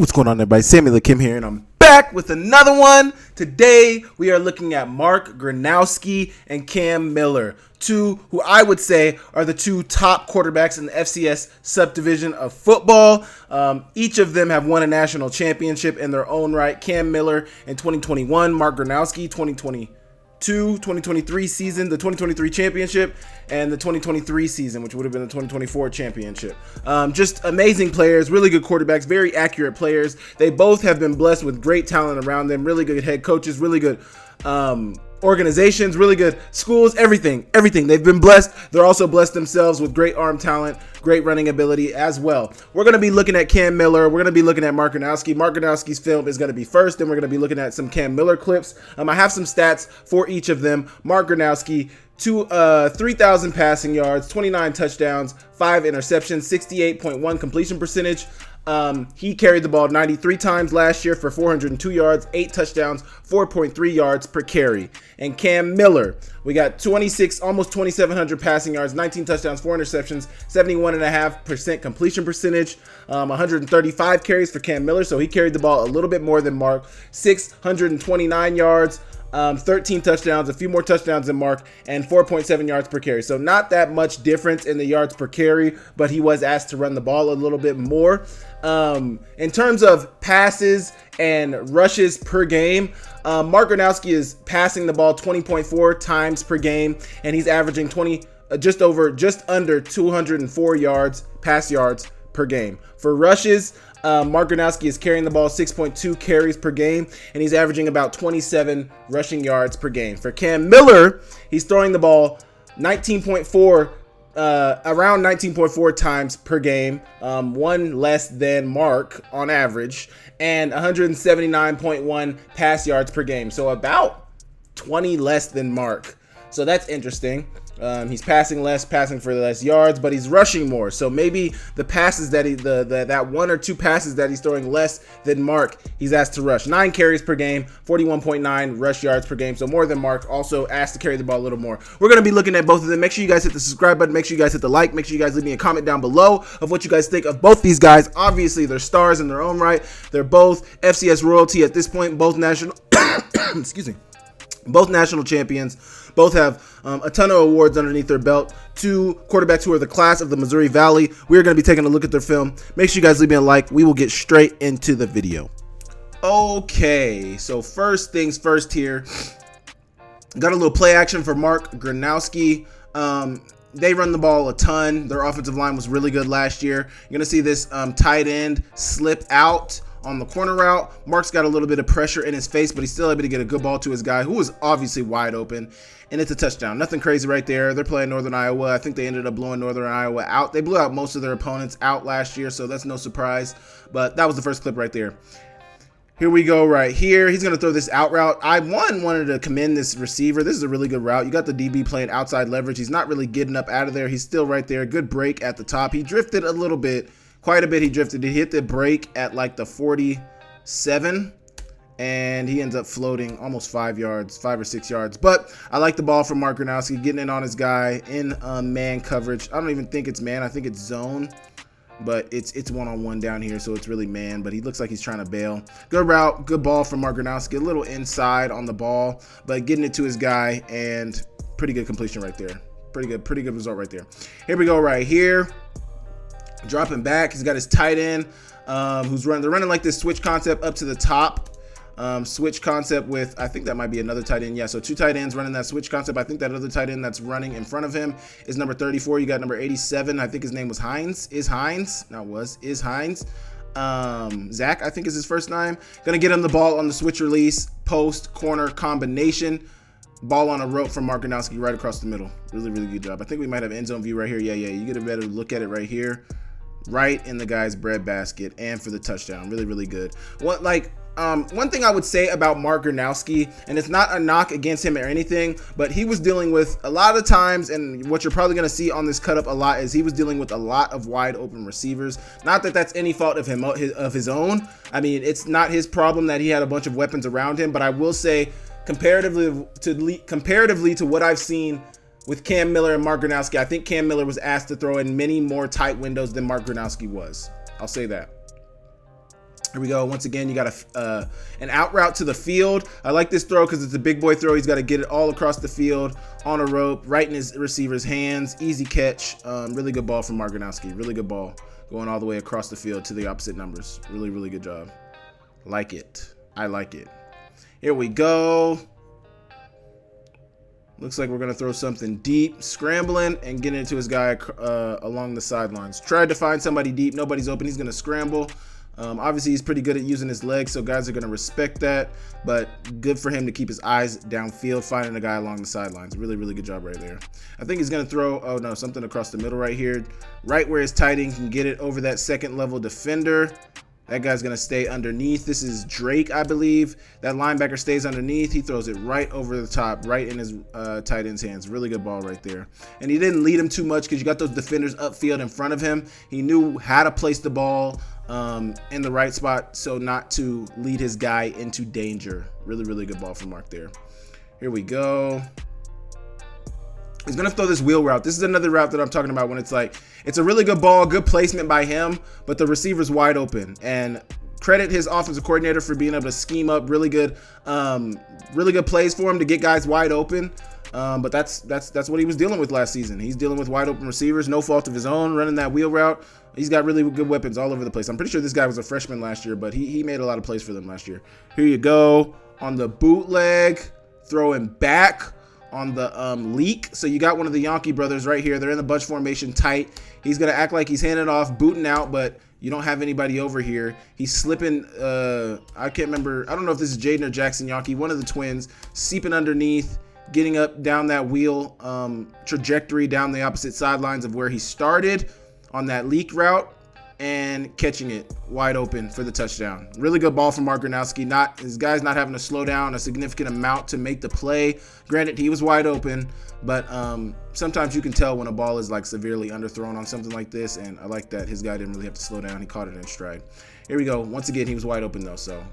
what's going on, everybody? Samuel Akem here, and I'm back with another one. Today, we are looking at Mark Gronowski and Cam Miller, two who I would say are the two top quarterbacks in the FCS subdivision of football. Each of them have won a national championship in their own right. Cam Miller in 2021, Mark Gronowski 2023 season, the 2023 championship, and the 2023 season, which would have been the 2024 championship. Just amazing players, really good quarterbacks, very accurate players. They both have been blessed with great talent around them, really good head coaches, really good organizations, really good schools, everything. They've been blessed. They're also blessed themselves with great arm talent, great running ability as well. We're going to be looking at Cam Miller. We're going to be looking at Mark Gronowski. Mark Gronowski's film is going to be first, and we're going to be looking at some Cam Miller clips. I have some stats for each of them. Mark Gronowski, 3,000 passing yards, 29 touchdowns, 5 interceptions, 68.1 completion percentage. He carried the ball 93 times last year for 402 yards, 8 touchdowns, 4.3 yards per carry. And Cam Miller, we got almost 2,700 passing yards, 19 touchdowns, 4 interceptions, 71.5% completion percentage, 135 carries for Cam Miller. So he carried the ball a little bit more than Mark, 629 yards, 13 touchdowns, a few more touchdowns than Mark, and 4.7 yards per carry. So not that much difference in the yards per carry, but he was asked to run the ball a little bit more. In terms of passes and rushes per game, Mark Gronowski is passing the ball 20.4 times per game, and he's averaging just under 204 pass yards per game. For rushes, Mark Gronowski is carrying the ball 6.2 carries per game, and he's averaging about 27 rushing yards per game. For Cam Miller, he's throwing the ball around 19.4 times per game, one less than Mark on average, and 179.1 pass yards per game. So about 20 less than Mark. So that's interesting. He's passing less, passing for less yards, but he's rushing more. So maybe the passes that that 1 or 2 passes that he's throwing less than Mark, he's asked to rush. 9 carries per game, 41.9 rush yards per game. So more than Mark, also asked to carry the ball a little more. We're going to be looking at both of them. Make sure you guys hit the subscribe button. Make sure you guys hit the like. Make sure you guys leave me a comment down below of what you guys think of both these guys. Obviously, they're stars in their own right. They're both FCS royalty at this point, both national, excuse me, both national champions. Both have a ton of awards underneath their belt. 2 quarterbacks who are the class of the Missouri Valley. We're going to be taking a look at their film. Make sure you guys leave me a like. We will get straight into the video. Okay, so first things first here. Got a little play action for Mark Gronowski. They run the ball a ton. Their offensive line was really good last year. You're going to see this tight end slip out on the corner route. Mark's got a little bit of pressure in his face, but he's still able to get a good ball to his guy, who was obviously wide open, and it's a touchdown. Nothing crazy right there. They're playing Northern Iowa. I think they ended up blowing Northern Iowa out. They blew out most of their opponents out last year, so that's no surprise, but that was the first clip right there. Here we go right here. He's going to throw this out route. I wanted to commend this receiver. This is a really good route. You got the DB playing outside leverage. He's not really getting up out of there. He's still right there. Good break at the top. He drifted a little bit. Quite a bit he drifted. He hit the break at like the 47, and he ends up floating almost 5 or 6 yards. But I like the ball from Mark Gronowski, getting in on his guy in man coverage. I don't even think it's man. I think it's zone, but it's one-on-one down here, so it's really man. But he looks like he's trying to bail. Good route, good ball from Mark Gronowski. A little inside on the ball, but getting it to his guy, and pretty good completion right there. Pretty good result right there. Here we go right here. Dropping back, he's got his tight end who's running. They're running like this switch concept up to the top. Switch concept with, I think that might be another tight end. Yeah, so 2 tight ends running that switch concept. I think that other tight end that's running in front of him is number 34. You got number 87. I think his name was Hines. Is Hines. Zach, I think is his first name. Gonna get him the ball on the switch release, post, corner combination. Ball on a rope from Mark Gronowski right across the middle. Really good job. I think we might have end zone view right here. Yeah, you get a better look at it right here. Right in the guy's breadbasket, and for the touchdown. Really good. One thing I would say about Mark Gronowski, and it's not a knock against him or anything, but he was dealing with a lot of times, and what you're probably going to see on this cut up a lot is he was dealing with a lot of wide open receivers. Not that that's any fault of him of his own. I mean, it's not his problem that he had a bunch of weapons around him, but I will say comparatively to what I've seen with Cam Miller and Mark Gronowski, I think Cam Miller was asked to throw in many more tight windows than Mark Gronowski was. I'll say that. Here we go. Once again, you got an out route to the field. I like this throw because it's a big boy throw. He's got to get it all across the field on a rope, right in his receiver's hands. Easy catch. Really good ball from Mark Gronowski. Really good ball going all the way across the field to the opposite numbers. Really, really good job. Like it. I like it. Here we go. Looks like we're going to throw something deep, scrambling, and getting it to his guy along the sidelines. Tried to find somebody deep. Nobody's open. He's going to scramble. Obviously, he's pretty good at using his legs, so guys are going to respect that. But good for him to keep his eyes downfield, finding a guy along the sidelines. Really, really good job right there. I think he's going to throw, oh no, something across the middle right here. Right where his tight end can get it over that second level defender. That guy's going to stay underneath. This is Drake, I believe. That linebacker stays underneath. He throws it right over the top, right in his tight end's hands. Really good ball right there. And he didn't lead him too much because you got those defenders upfield in front of him. He knew how to place the ball in the right spot so not to lead his guy into danger. Really, really good ball from Mark there. Here we go. He's going to throw this wheel route. This is another route that I'm talking about when it's like, it's a really good ball, good placement by him, but the receiver's wide open. And credit his offensive coordinator for being able to scheme up really good plays for him to get guys wide open. But that's what he was dealing with last season. He's dealing with wide open receivers, no fault of his own, running that wheel route. He's got really good weapons all over the place. I'm pretty sure this guy was a freshman last year, but he made a lot of plays for them last year. Here you go on the bootleg, throwing back on the leak. So you got one of the Yankee brothers right here. They're in the bunch formation tight. He's going to act like he's handing off, booting out, but you don't have anybody over here. He's slipping. I can't remember. I don't know if this is Jaden or Jackson Yankee, one of the twins, seeping underneath, getting up down that wheel trajectory down the opposite sidelines of where he started on that leak route and catching it wide open for the touchdown. Really good ball from Mark Gronowski. His guy's not having to slow down a significant amount to make the play. Granted, he was wide open, but sometimes you can tell when a ball is like severely underthrown on something like this, and I like that his guy didn't really have to slow down. He caught it in stride. Here we go. Once again, he was wide open though, so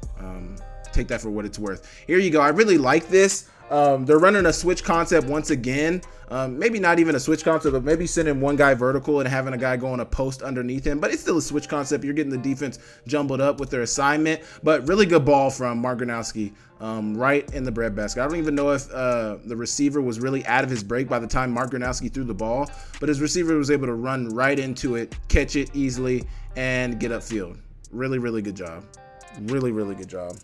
take that for what it's worth. Here you go. I really like this. They're running a switch concept once again. Maybe not even a switch concept, but maybe sending one guy vertical and having a guy going a post underneath him. But it's still a switch concept. You're getting the defense jumbled up with their assignment. But really good ball from Mark Gronowski right in the breadbasket. I don't even know if the receiver was really out of his break by the time Mark Gronowski threw the ball. But his receiver was able to run right into it, catch it easily, and get upfield. Really, really good job. Really, really good job.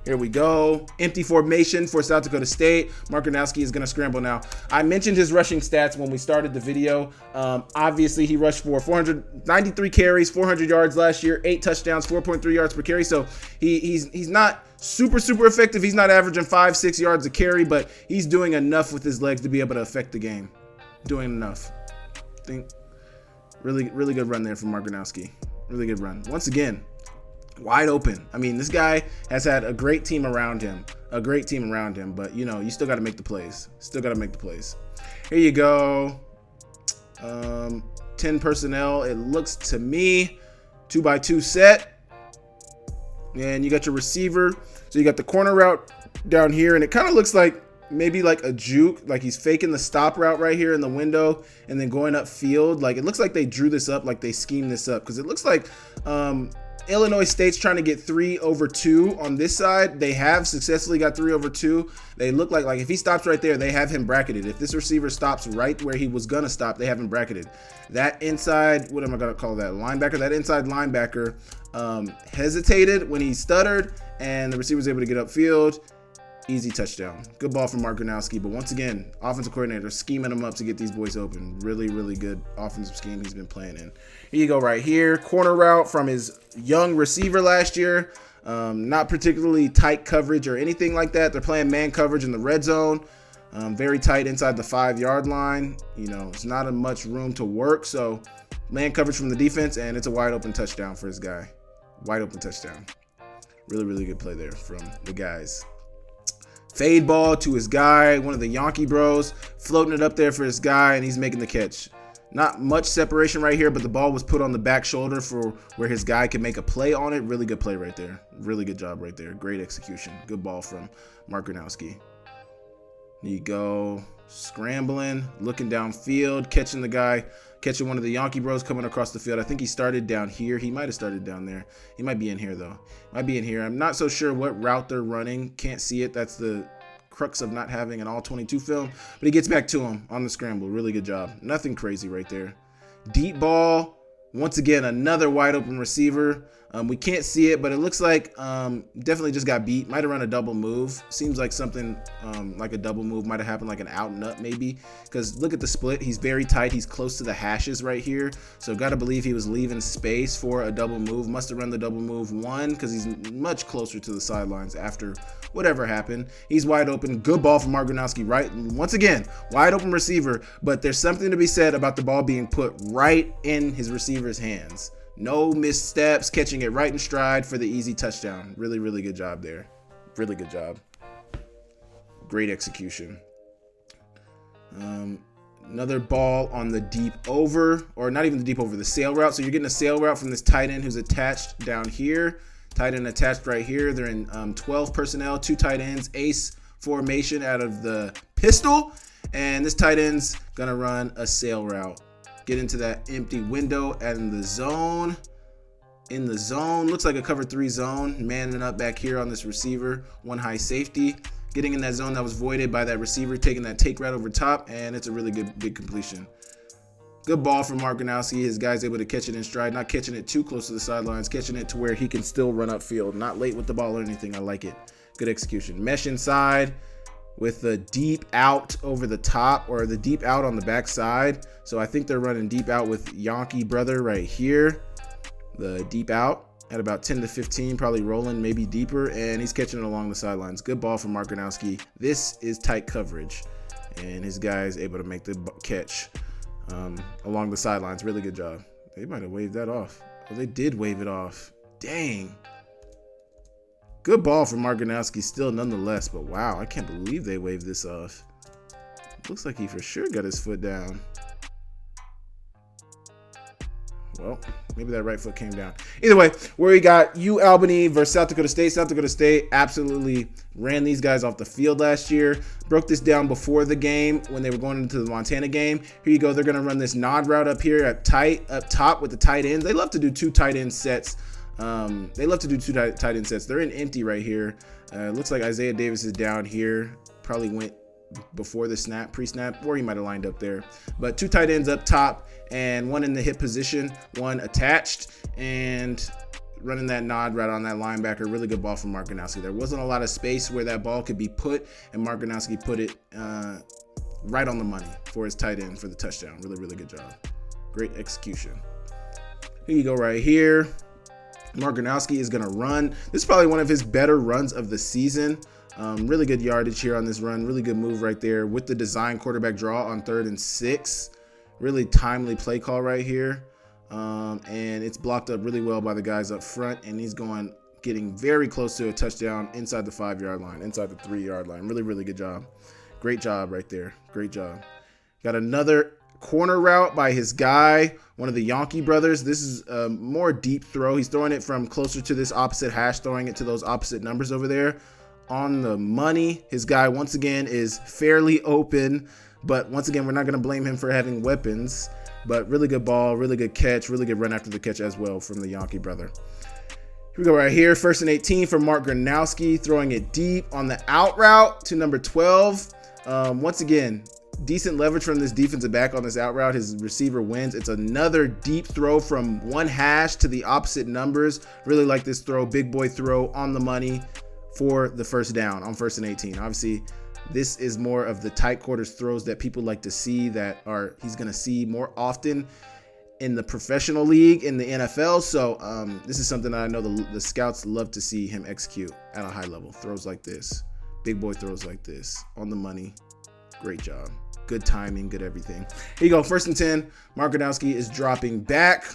Here we go. Empty formation for South Dakota State. Mark Gronowski is going to scramble now. I mentioned his rushing stats when we started the video. Obviously, he rushed for 493 carries, 400 yards last year, 8 touchdowns, 4.3 yards per carry. So he's not super effective. He's not averaging 5-6 yards a carry, but he's doing enough with his legs to be able to affect the game. Doing enough. I think really good run there from Mark Gronowski. Really good run. Once again, wide open. I mean, this guy has had a great team around him, but you still got to make the plays. Here you go. 10 personnel. It looks to me 2x2 set. And you got your receiver. So you got the corner route down here, and it kind of looks like maybe like a juke, like he's faking the stop route right here in the window and then going upfield. Like it looks like they drew this up, like they schemed this up, because it looks like Illinois State's trying to get 3/2 on this side. They have successfully got 3/2. They look like if he stops right there, they have him bracketed. If this receiver stops right where he was gonna stop, they have him bracketed. That inside, what am I gonna call that, linebacker? That inside linebacker hesitated when he stuttered, and the receiver was able to get upfield. Easy touchdown. Good ball from Mark Gronowski, but once again, offensive coordinator scheming them up to get these boys open. Really, really good offensive scheme he's been playing in. Here you go right here. Corner route from his young receiver last year. Not particularly tight coverage or anything like that. They're playing man coverage in the red zone. Very tight inside the 5-yard line. It's not much room to work, so man coverage from the defense, and it's a wide open touchdown for his guy. Wide open touchdown. Really, really good play there from the guys. Fade ball to his guy, one of the Yankee bros, floating it up there for his guy, and he's making the catch. Not much separation right here, but the ball was put on the back shoulder for where his guy could make a play on it. Really good play right there. Really good job right there. Great execution. Good ball from Mark Gronowski. There you go. Scrambling, looking downfield, catching the guy catching one of the Yankee bros coming across the field. I think he started down here. He might have started down there. He might be in here, though. Might be in here. I'm not so sure what route they're running. Can't see it. That's the crux of not having an all-22 film. But he gets back to him on the scramble. Really good job. Nothing crazy right there. Deep ball. Once again, another wide open receiver. We can't see it, but it looks like definitely just got beat. Might have run a double move. Seems like something like a double move might have happened, like an out and up maybe. Because look at the split. He's very tight. He's close to the hashes right here. So got to believe he was leaving space for a double move. Must have run the double move one because he's much closer to the sidelines after whatever happened. He's wide open. Good ball from Gronowski, right? Once again, wide open receiver. But there's something to be said about the ball being put right in his receiver's hands. No missteps, catching it right in stride for the easy touchdown. Really, really good job there. Really good job. Great execution. Another ball on the deep over, or not even the deep over, the sail route. So you're getting a sail route from this tight end who's attached down here. Tight end attached right here. They're in 12 personnel, 2 tight ends, ace formation out of the pistol. And this tight end's going to run a sail route. Get into that empty window and in the zone. In the zone. Looks like a cover 3 zone. Manning up back here on this receiver. One high safety. Getting in that zone that was voided by that receiver. Taking that take right over top. And it's a really good big completion. Good ball from Gronowski. His guy's able to catch it in stride. Not catching it too close to the sidelines. Catching it to where he can still run upfield. Not late with the ball or anything. I like it. Good execution. Mesh inside. With the deep out over the top, or the deep out on the backside. So I think they're running deep out with Yankee brother right here. The deep out at about 10 to 15, probably rolling maybe deeper, and he's catching it along the sidelines. Good ball from Gronowski. This is tight coverage, and his guy is able to make the catch along the sidelines. Really good job. They might have waved that off. Oh, they did wave it off. Dang. Good ball from Gronowski still nonetheless, but wow, I can't believe they waved this off. Looks like he for sure got his foot down. Well, maybe that right foot came down. Either way, where we got Albany versus South Dakota State. South Dakota State absolutely ran these guys off the field last year. Broke this down before the game when they were going into the Montana game. Here you go. They're going to run this nod route up here up top with the tight ends. They love to do 2 tight end sets. They love to do 2 tight end sets. They're in empty right here. Looks like Isaiah Davis is down here. Probably went before the snap, pre-snap, or he might have lined up there. But 2 tight ends up top and one in the hip position, one attached, and running that nod route on that linebacker. Really good ball from Gronowski. There wasn't a lot of space where that ball could be put, and Gronowski put it right on the money for his tight end for the touchdown. Really, really good job. Great execution. Here you go right here. Gronowski is going to run. This is probably one of his better runs of the season. Really good yardage here on this run. Really good move right there with the design quarterback draw on 3rd and 6. Really timely play call right here. And it's blocked up really well by the guys up front. And he's getting very close to a touchdown inside the 5-yard line, inside the 3-yard line. Really, really good job. Great job right there. Great job. Got another corner route by his guy, one of the Yankee brothers. This is a more deep throw. He's throwing it from closer to this opposite hash, throwing it to those opposite numbers over there. On the money. His guy, once again, is fairly open, but once again, we're not going to blame him for having weapons. But really good ball, really good catch, really good run after the catch as well from the Yankee brother. Here we go right here. 1st and 18 from Gronowski, throwing it deep on the out route to number 12. Once again, decent leverage from this defensive back on this out route. His receiver wins. It's another deep throw from one hash to the opposite numbers. Really like this throw. Big boy throw on the money for the first down on 1st and 18. Obviously, this is more of the tight quarters throws that people like to see, that are he's going to see more often in the professional league, in the NFL. So this is something that I know the scouts love to see him execute at a high level. Throws like this, big boy throws like this, on the money. Great job. Good timing, good everything. Here you go, 1st and 10. Gronowski is dropping back,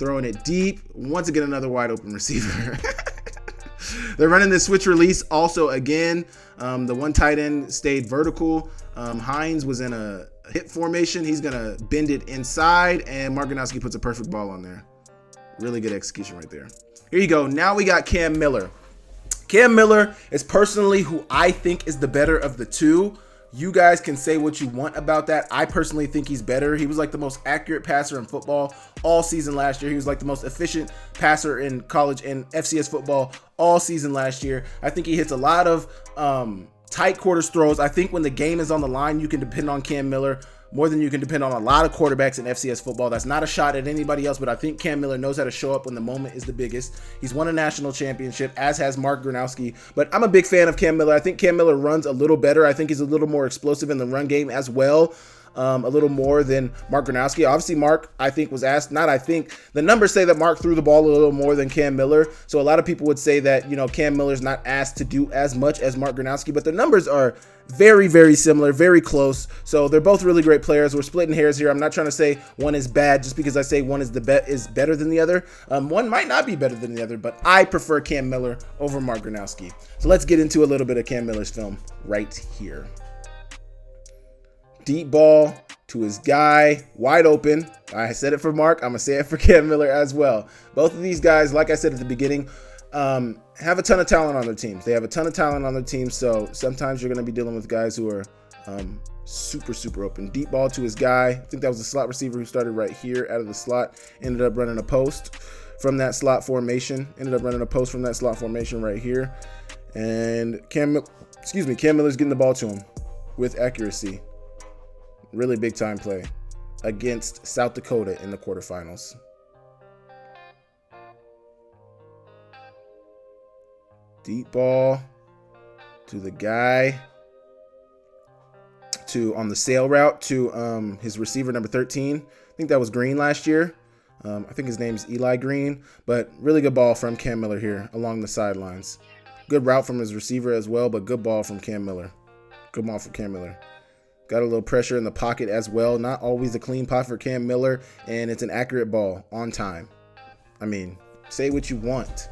throwing it deep. Once again, another wide open receiver. They're running this switch release also again. The one tight end stayed vertical. Hines was in a hip formation. He's going to bend it inside, and Gronowski puts a perfect ball on there. Really good execution right there. Here you go. Now we got Cam Miller. Cam Miller is personally who I think is the better of the two. You guys can say what you want about that. I personally think he's better. He was like the most accurate passer in football all season last year. He was like the most efficient passer in college and FCS football all season last year. I think he hits a lot of tight quarters throws. I think when the game is on the line, you can depend on Cam Miller more than you can depend on a lot of quarterbacks in FCS football. That's not a shot at anybody else, but I think Cam Miller knows how to show up when the moment is the biggest. He's won a national championship, as has Mark Gronowski, but I'm a big fan of Cam Miller. I think Cam Miller runs a little better. I think he's a little more explosive in the run game as well. A little more than Mark Gronowski. Obviously, Mark, I think, was asked, not I think, the numbers say that Mark threw the ball a little more than Cam Miller. So a lot of people would say that, Cam Miller's not asked to do as much as Mark Gronowski, but the numbers are very, very similar, very close. So they're both really great players. We're splitting hairs here. I'm not trying to say one is bad just because I say one is better than the other. One might not be better than the other, but I prefer Cam Miller over Mark Gronowski. So let's get into a little bit of Cam Miller's film right here. Deep ball to his guy, wide open. I said it for Mark. I'm going to say it for Cam Miller as well. Both of these guys, like I said at the beginning, have a ton of talent on their teams. They have a ton of talent on their teams, so sometimes you're going to be dealing with guys who are super, super open. Deep ball to his guy. I think that was the slot receiver who started right here out of the slot. Ended up running a post from that slot formation. Right here. And Cam Miller's getting the ball to him with accuracy. Really big time play against South Dakota in the quarterfinals. Deep ball to the guy on the sail route to his receiver number 13. I think that was Green last year. I think his name's Eli Green, but really good ball from Cam Miller here along the sidelines. Good route from his receiver as well, but good ball from Cam Miller. Got a little pressure in the pocket as well. Not always a clean pot for Cam Miller, and it's an accurate ball on time. I mean, say what you want.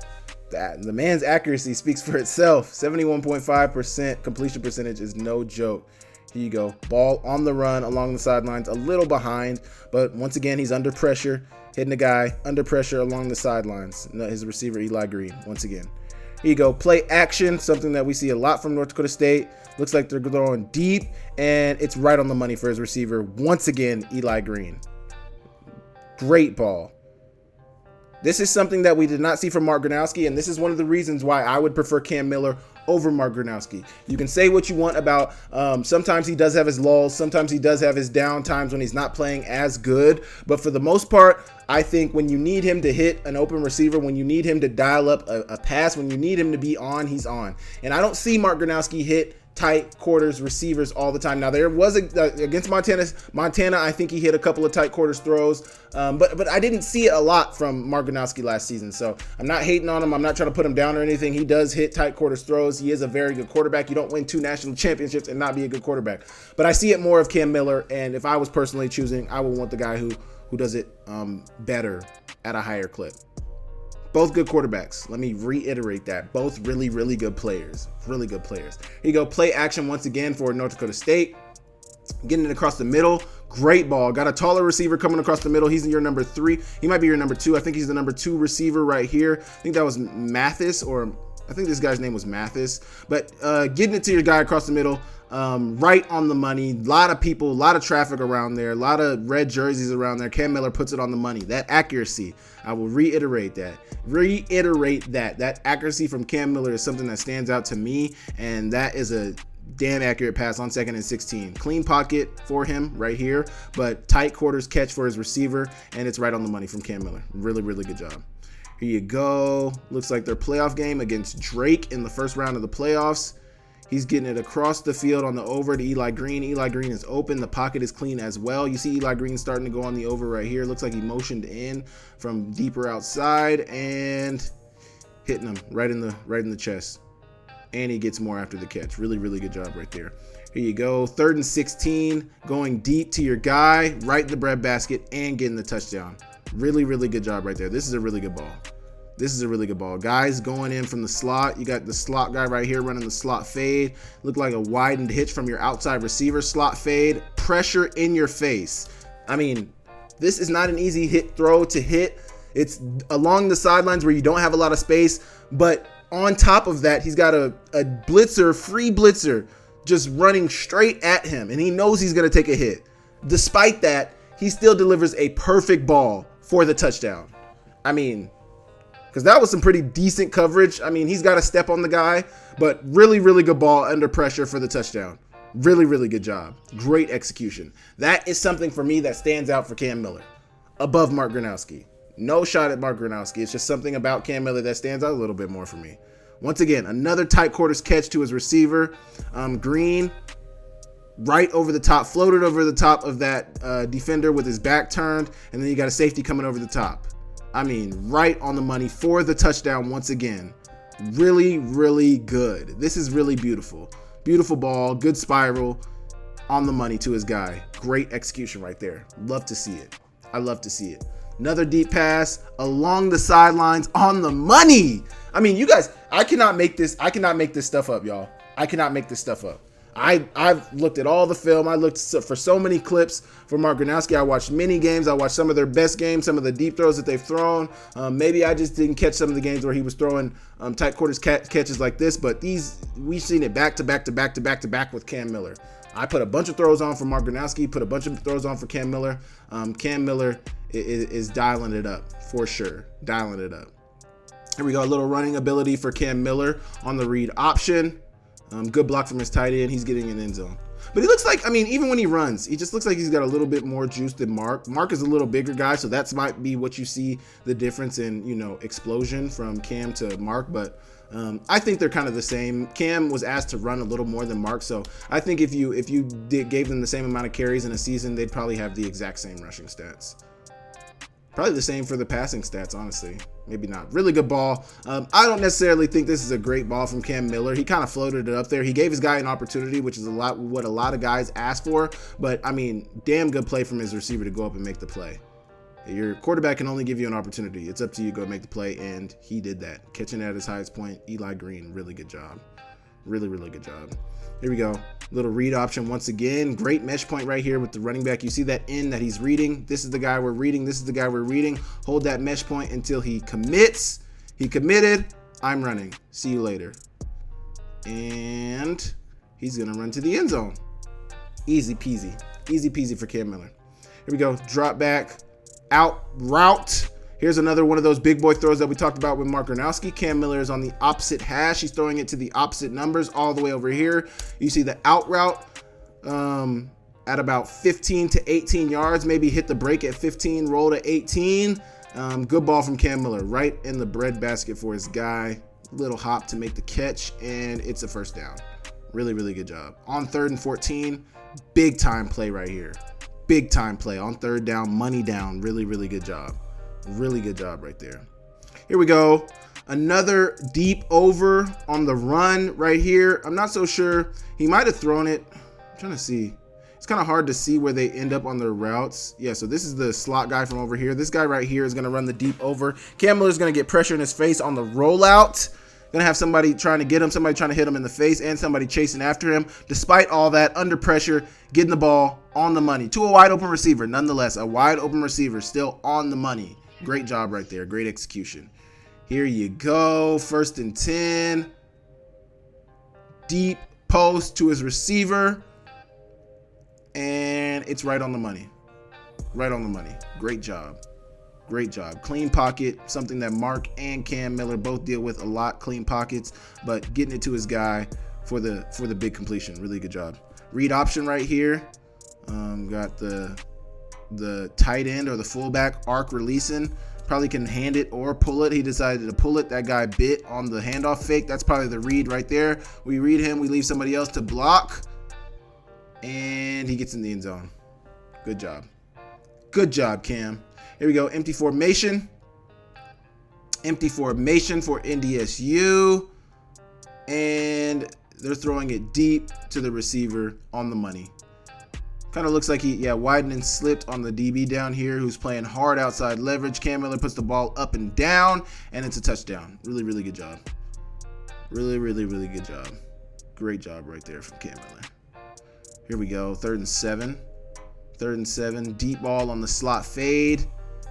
The man's accuracy speaks for itself. 71.5% completion percentage is no joke. Here you go. Ball on the run along the sidelines, a little behind, but once again, he's under pressure, hitting the guy under pressure along the sidelines. His receiver, Eli Green, once again. Here you go. Play action, something that we see a lot from North Dakota State. Looks like they're throwing deep, and it's right on the money for his receiver. Once again, Eli Green. Great ball. This is something that we did not see from Mark Gronowski, and this is one of the reasons why I would prefer Cam Miller over Mark Gronowski. You can say what you want about sometimes he does have his lulls, sometimes he does have his down times when he's not playing as good, but for the most part, I think when you need him to hit an open receiver, when you need him to dial up a pass, when you need him to be on, he's on. And I don't see Mark Gronowski hit tight quarters receivers all the time. Now there was against Montana, I think he hit a couple of tight quarters throws, but I didn't see it a lot from Mark Gronowski last season. So I'm not hating on him. I'm not trying to put him down or anything. He does hit tight quarters throws. He is a very good quarterback. You don't win 2 national championships and not be a good quarterback. But I see it more of Cam Miller, and if I was personally choosing, I would want the guy who does it better at a higher clip. Both good quarterbacks. Let me reiterate that. Both really, really good players. Really good players. Here you go. Play action once again for North Dakota State. Getting it across the middle. Great ball. Got a taller receiver coming across the middle. He's in your number 3. He might be your number 2. I think he's the number 2 receiver right here. I think that was Mathis, or I think this guy's name was Mathis. But getting it to your guy across the middle. Right on the money. A lot of people, a lot of traffic around there, a lot of red jerseys around there. Cam Miller puts it on the money. That accuracy, I will reiterate that. That accuracy from Cam Miller is something that stands out to me, and that is a damn accurate pass on 2nd and 16. Clean pocket for him right here, but tight quarters catch for his receiver, and it's right on the money from Cam Miller. Really, really good job. Here you go. Looks like their playoff game against Drake in the first round of the playoffs. He's getting it across the field on the over to Eli Green. Eli Green is open. The pocket is clean as well. You see Eli Green starting to go on the over right here. Looks like he motioned in from deeper outside and hitting him right in the chest. And he gets more after the catch. Really, really good job right there. Here you go. 3rd and 16, going deep to your guy, right in the breadbasket, and getting the touchdown. Really, really good job right there. This is a really good ball. Guys going in from the slot. You got the slot guy right here running the slot fade. Look like a widened hitch from your outside receiver. Slot fade. Pressure in your face. I mean, this is not an easy throw to hit. It's along the sidelines where you don't have a lot of space. But on top of that, he's got a blitzer, free blitzer, just running straight at him, and he knows he's going to take a hit. Despite that, he still delivers a perfect ball for the touchdown. I mean, because that was some pretty decent coverage. I mean, he's got to step on the guy, but really, really good ball under pressure for the touchdown. Really, really good job. Great execution. That is something for me that stands out for Cam Miller above Mark Gronowski. No shot at Mark Gronowski. It's just something about Cam Miller that stands out a little bit more for me. Once again, another tight quarters catch to his receiver. Green, right over the top, floated over the top of that defender with his back turned, and then you got a safety coming over the top. I mean, right on the money for the touchdown once again. Really, really good. This is really beautiful. Beautiful ball, good spiral, on the money to his guy. Great execution right there. Love to see it. I love to see it. Another deep pass along the sidelines on the money. I mean, you guys, I cannot make this stuff up, y'all. I cannot make this stuff up. I've looked at all the film. I looked for so many clips for Mark Gronowski. I watched many games. I watched some of their best games, some of the deep throws that they've thrown. Maybe I just didn't catch some of the games where he was throwing tight quarters catches like this, but we've seen it back to back with Cam Miller. I put a bunch of throws on for Mark Gronowski, put a bunch of throws on for Cam Miller. Cam Miller is dialing it up for sure, dialing it up. Here we go, a little running ability for Cam Miller on the read option. Good block from his tight end. He's getting an end zone. But he looks like, I mean, even when he runs, he just looks like he's got a little bit more juice than Mark. Mark is a little bigger guy, so that might be what you see the difference in, explosion from Cam to Mark. But I think they're kind of the same. Cam was asked to run a little more than Mark, so I think if you gave them the same amount of carries in a season, they'd probably have the exact same rushing stats. Probably the same for the passing stats, honestly. Maybe not. Really good ball. I don't necessarily think this is a great ball from Cam Miller. He kind of floated it up there. He gave his guy an opportunity, which is what a lot of guys ask for. But, I mean, damn good play from his receiver to go up and make the play. Your quarterback can only give you an opportunity. It's up to you to go make the play, and he did that. Catching at his highest point, Eli Green, really good job. Really, really good job. Here we go. Little read option once again. Great mesh point right here with the running back. You see that end that he's reading. This is the guy we're reading. This is the guy we're reading. Hold that mesh point until he commits. He committed. I'm running. See you later. And he's going to run to the end zone. Easy peasy. Easy peasy for Cam Miller. Here we go. Drop back. Out route. Here's another one of those big boy throws that we talked about with Mark Gronowski. Cam Miller is on the opposite hash. He's throwing it to the opposite numbers all the way over here. You see the out route at about 15 to 18 yards. Maybe hit the break at 15, roll to 18. Good ball from Cam Miller. Right in the breadbasket for his guy. Little hop to make the catch, and it's a first down. Really, really good job. On 3rd and 14, big time play right here. Big time play. On 3rd down, money down. Really, really good job. Really good job right there. Here we go. Another deep over on the run right here. I'm not so sure. He might have thrown it. I'm trying to see. It's kind of hard to see where they end up on their routes. Yeah, so this is the slot guy from over here. This guy right here is going to run the deep over. Cam Miller's going to get pressure in his face on the rollout. Going to have somebody trying to get him, somebody trying to hit him in the face, and somebody chasing after him. Despite all that, under pressure, getting the ball on the money to a wide open receiver. Nonetheless, a wide open receiver still on the money. Great job right there. Great execution. Here you go. 1st and 10. Deep post to his receiver. And it's right on the money. Right on the money. Great job. Great job. Clean pocket. Something that Mark and Cam Miller both deal with a lot. Clean pockets. But getting it to his guy for the big completion. Really good job. Read option right here. Got the tight end or the fullback arc releasing. Probably can hand it or pull it. He decided to pull it. That guy bit on the handoff fake. That's probably the read right there. We read him. We leave somebody else to block. And he gets in the end zone. Good job. Good job, Cam. Here we go. Empty formation. Empty formation for NDSU. And they're throwing it deep to the receiver on the money. Kind of looks like he, widened and slipped on the DB down here who's playing hard outside leverage. Cam Miller puts the ball up and down, and it's a touchdown. Really, really good job. Really, really, really good job. Great job right there from Cam Miller. Here we go. 3rd and 7. 3rd and 7. Deep ball on the slot fade.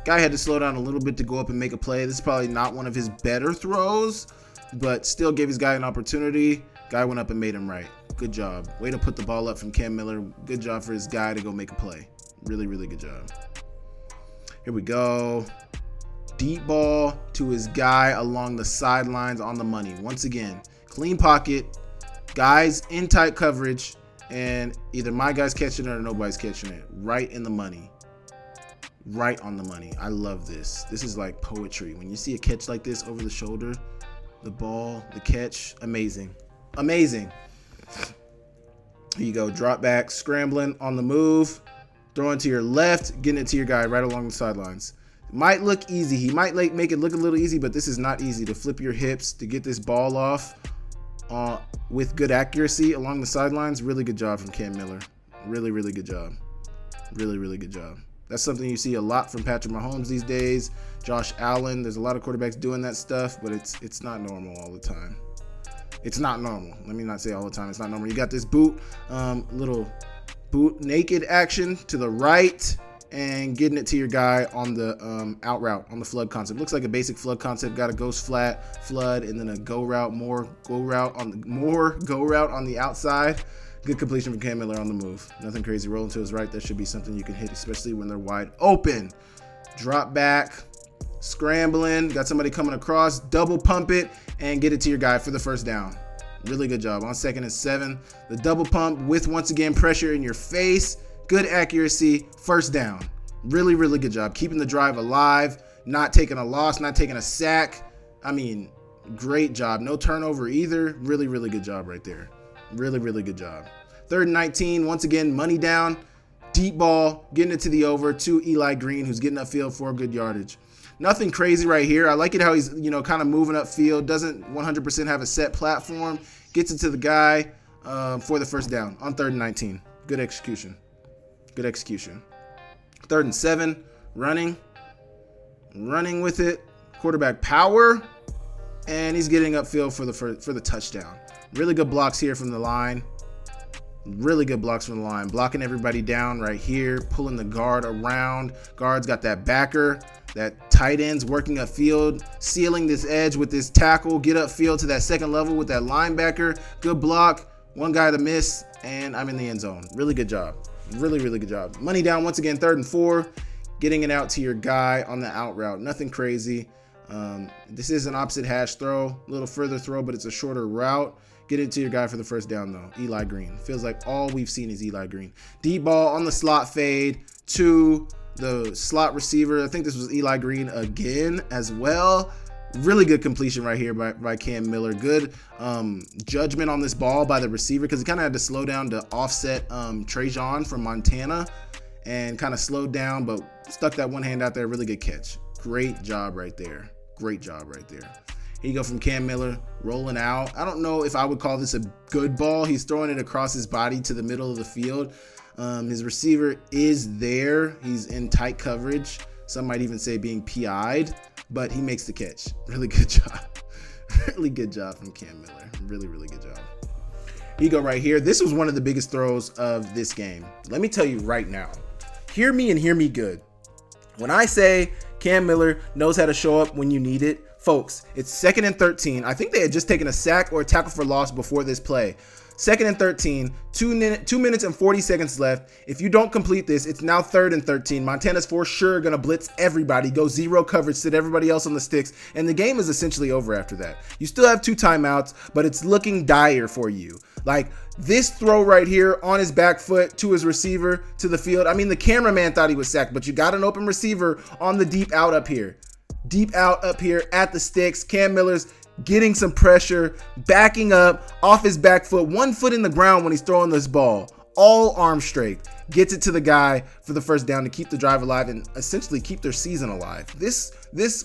Guy had to slow down a little bit to go up and make a play. This is probably not one of his better throws, but still gave his guy an opportunity. Guy went up and made him right. Good job. Way to put the ball up from Cam Miller. Good job for his guy to go make a play. Really, really good job. Here we go. Deep ball to his guy along the sidelines on the money. Once again, clean pocket. Guys in tight coverage. And either my guy's catching it or nobody's catching it. Right in the money. Right on the money. I love this. This is like poetry. When you see a catch like this over the shoulder, the ball, the catch, amazing. Amazing. Here you go. Drop back, scrambling on the move. Throwing to your left, getting it to your guy right along the sidelines. Might look easy. He might make it look a little easy, but this is not easy. To flip your hips, to get this ball off with good accuracy along the sidelines. Really good job from Cam Miller. Really, really good job. Really, really good job. That's something you see a lot from Patrick Mahomes these days. Josh Allen. There's a lot of quarterbacks doing that stuff, but it's not normal all the time. It's not normal. Let me not say all the time. It's not normal. You got this little boot naked action to the right and getting it to your guy on the out route on the flood concept. Looks like a basic flood concept. Got a ghost flat flood and then a go route, more go route on the outside. Good completion from Cam Miller on the move. Nothing crazy. Rolling to his right. That should be something you can hit, especially when they're wide open. Drop back, scrambling. Got somebody coming across. Double pump it and get it to your guy for the first down. Really good job. On 2nd and 7. The double pump with, once again, pressure in your face. Good accuracy. First down. Really, really good job. Keeping the drive alive. Not taking a loss. Not taking a sack. I mean, great job. No turnover either. Really, really good job right there. Really, really good job. 3rd and 19. Once again, money down. Deep ball. Getting it to the over to Eli Green, who's getting upfield for good yardage. Nothing crazy right here. I like it how he's, kind of moving upfield. Doesn't 100% have a set platform. Gets it to the guy for the first down on 3rd and 19. Good execution. Good execution. 3rd and 7. Running with it. Quarterback power. And he's getting upfield for the touchdown. Really good blocks here from the line. Really good blocks from the line. Blocking everybody down right here. Pulling the guard around. Guard's got that backer. That tight end's working upfield. Sealing this edge with this tackle. Get upfield to that second level with that linebacker. Good block. One guy to miss. And I'm in the end zone. Really good job. Really, really good job. Money down once again. 3rd and 4. Getting it out to your guy on the out route. Nothing crazy. This is an opposite hash throw. A little further throw, but it's a shorter route. Get it to your guy for the first down, though. Eli Green. Feels like all we've seen is Eli Green. Deep ball on the slot fade to the slot receiver. I think this was Eli Green again as well. Really good completion right here by Cam Miller. Good judgment on this ball by the receiver because he kind of had to slow down to offset Trajan from Montana and kind of slowed down, but stuck that one hand out there. Really good catch. Great job right there. Great job right there. Here you go from Cam Miller, rolling out. I don't know if I would call this a good ball. He's throwing it across his body to the middle of the field. His receiver is there. He's in tight coverage. Some might even say being PI'd, but he makes the catch. Really good job. Really good job from Cam Miller. Really, really good job. Here you go right here. This was one of the biggest throws of this game. Let me tell you right now. Hear me and hear me good. When I say Cam Miller knows how to show up when you need it, folks, it's 2nd and 13. I think they had just taken a sack or a tackle for loss before this play. 2nd and 13, 2 minutes and 40 seconds left. If you don't complete this, it's now 3rd and 13. Montana's for sure going to blitz everybody, go zero coverage, sit everybody else on the sticks, and the game is essentially over after that. You still have 2 timeouts, but it's looking dire for you. Like this throw right here on his back foot to his receiver to the field. I mean, the cameraman thought he was sacked, but you got an open receiver on the deep out up here. Deep out up here at the sticks. Cam Miller's getting some pressure, backing up off his back foot, 1 foot in the ground when he's throwing this ball, all arm straight, gets it to the guy for the first down to keep the drive alive and essentially keep their season alive. This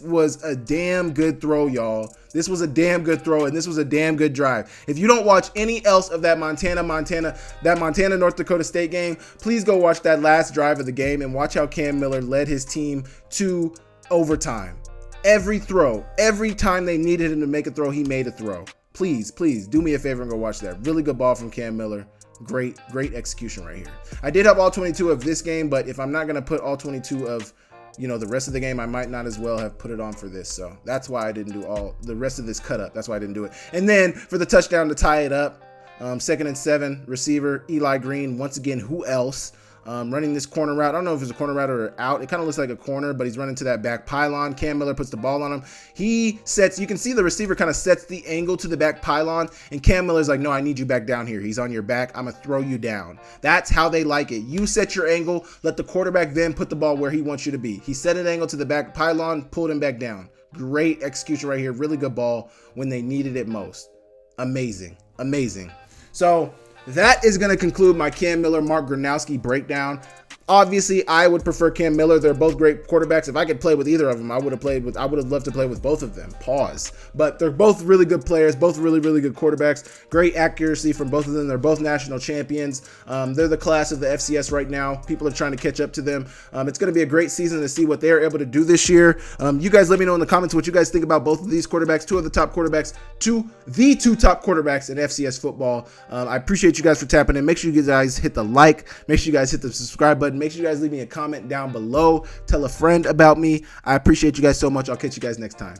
was a damn good throw, y'all. This was a damn good throw, and this was a damn good drive. If you don't watch any else of that Montana North Dakota State game, please go watch that last drive of the game and watch how Cam Miller led his team to overtime. Every throw, every time they needed him to make a throw, he made a throw. Please do me a favor and go watch that. Really good ball from Cam Miller. Great execution right here. I did have all 22 of this game, but if I'm not going to put all 22 of, the rest of the game, I might not as well have put it on for this. So that's why I didn't do all the rest of this cut up. That's why I didn't do it. And then for the touchdown to tie it up, Second and 7, receiver, Eli Green. Once again, who else? Running this corner route. I don't know if it's a corner route or out. It kind of looks like a corner, but he's running to that back pylon. Cam Miller puts the ball on him. He sets, you can see the receiver kind of sets the angle to the back pylon, and Cam Miller's like, no, I need you back down here. He's on your back. I'm going to throw you down. That's how they like it. You set your angle, let the quarterback then put the ball where he wants you to be. He set an angle to the back pylon, pulled him back down. Great execution right here. Really good ball when they needed it most. Amazing. Amazing. So that is going to conclude my Cam Miller, Mark Gronowski breakdown. Obviously, I would prefer Cam Miller. They're both great quarterbacks. If I could play with either of them, I would have loved to play with both of them. Pause. But they're both really good players, both really, really good quarterbacks. Great accuracy from both of them. They're both national champions. They're the class of the FCS right now. People are trying to catch up to them. It's going to be a great season to see what they're able to do this year. You guys let me know in the comments what you guys think about both of these quarterbacks, the two top quarterbacks in FCS football. I appreciate you guys for tapping in. Make sure you guys hit the like. Make sure you guys hit the subscribe button. Make sure you guys leave me a comment down below. Tell a friend about me. I appreciate you guys so much. I'll catch you guys next time.